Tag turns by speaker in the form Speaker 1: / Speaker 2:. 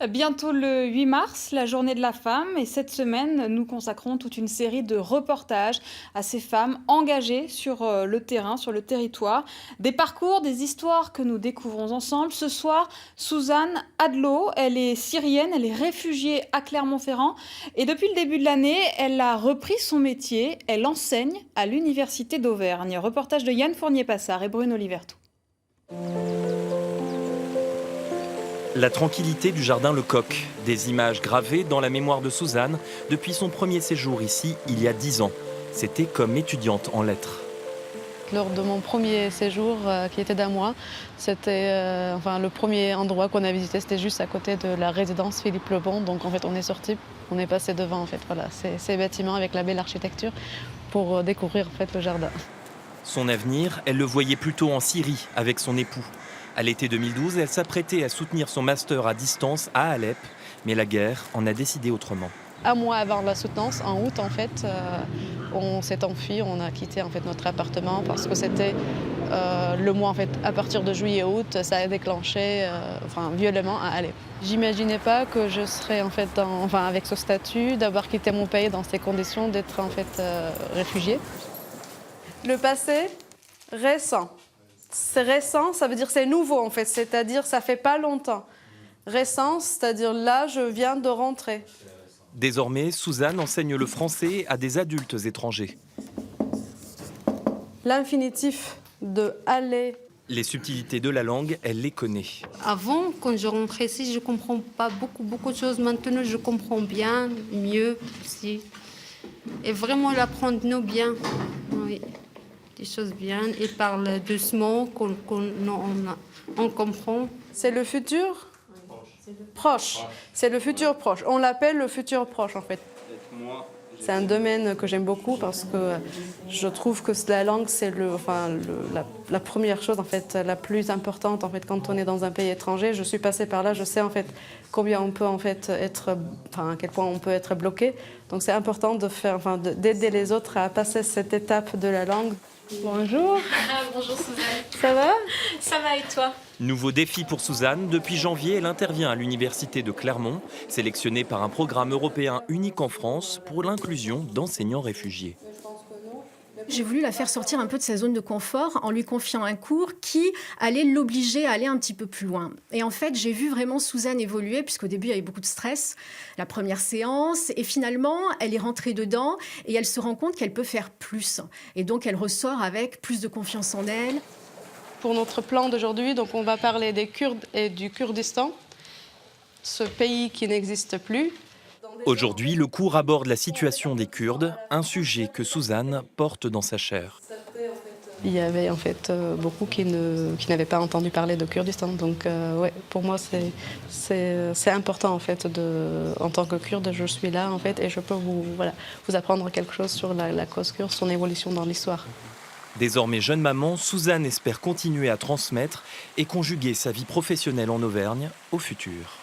Speaker 1: Bientôt le 8 mars, la journée de la femme, et cette semaine, nous consacrons toute une série de reportages à ces femmes engagées sur le terrain, sur le territoire. Des parcours, des histoires que nous découvrons ensemble. Ce soir, Suzanne Adlo, elle est syrienne, elle est réfugiée à Clermont-Ferrand. Et depuis le début de l'année, elle a repris son métier. Elle enseigne à l'Université d'Auvergne. Reportage de Yann Fournier-Passard et Bruno Liberto.
Speaker 2: La tranquillité du jardin Lecoq, des images gravées dans la mémoire de Suzanne depuis son premier séjour ici il y a 10 ans. C'était comme étudiante en lettres.
Speaker 3: Lors de mon premier séjour, qui était d'1 mois, c'était le premier endroit qu'on a visité, c'était juste à côté de la résidence Philippe Lebon. Donc en fait, on est sorti, on est passé devant ces bâtiments avec la belle architecture pour découvrir le jardin.
Speaker 2: Son avenir, elle le voyait plutôt en Syrie avec son époux. À l'été 2012, elle s'apprêtait à soutenir son master à distance à Alep, mais la guerre en a décidé autrement.
Speaker 3: 1 mois avant la soutenance, en août, on s'est enfui, on a quitté notre appartement parce que c'était le mois à partir de juillet-août, ça a déclenché violemment à Alep. J'imaginais pas que je serais avec ce statut, d'avoir quitté mon pays dans ces conditions, d'être réfugiée. Le passé récent. C'est récent, ça veut dire c'est nouveau c'est-à-dire ça fait pas longtemps. Récent, c'est-à-dire là je viens de rentrer.
Speaker 2: Désormais, Suzanne enseigne le français à des adultes étrangers.
Speaker 3: L'infinitif de aller.
Speaker 2: Les subtilités de la langue, elle les connaît.
Speaker 4: Avant, quand je rentrais ici, je ne comprends pas beaucoup de choses. Maintenant, je comprends bien, mieux aussi. Et vraiment l'apprendre bien. Oui. Des choses bien. Il parle doucement, on comprend.
Speaker 3: C'est le futur proche. C'est le futur proche. On l'appelle le futur proche C'est un domaine que j'aime beaucoup parce que je trouve que la langue c'est la première chose la plus importante quand on est dans un pays étranger. Je suis passée par là, je sais combien on peut être, à quel point on peut être bloqué. Donc c'est important d'aider les autres à passer cette étape de la langue. Bonjour.
Speaker 5: Bonjour Suzanne.
Speaker 3: Ça va?
Speaker 5: Ça va et toi?
Speaker 2: Nouveau défi pour Suzanne. Depuis janvier, elle intervient à l'université de Clermont, sélectionnée par un programme européen unique en France pour l'inclusion d'enseignants réfugiés.
Speaker 6: J'ai voulu la faire sortir un peu de sa zone de confort en lui confiant un cours qui allait l'obliger à aller un petit peu plus loin. Et en fait, j'ai vu vraiment Suzanne évoluer, puisqu'au début, il y avait beaucoup de stress. La première séance, et finalement, elle est rentrée dedans et elle se rend compte qu'elle peut faire plus. Et donc, elle ressort avec plus de confiance en elle.
Speaker 3: Pour notre plan d'aujourd'hui, donc on va parler des Kurdes et du Kurdistan, ce pays qui n'existe plus.
Speaker 2: Aujourd'hui, le cours aborde la situation des Kurdes, un sujet que Suzanne porte dans sa chair.
Speaker 3: Il y avait beaucoup qui n'avaient pas entendu parler de Kurdistan. Donc pour moi, c'est important en tant que Kurde, je suis là et je peux vous apprendre quelque chose sur la cause kurde, son évolution dans l'histoire.
Speaker 2: Désormais jeune maman, Suzanne espère continuer à transmettre et conjuguer sa vie professionnelle en Auvergne au futur.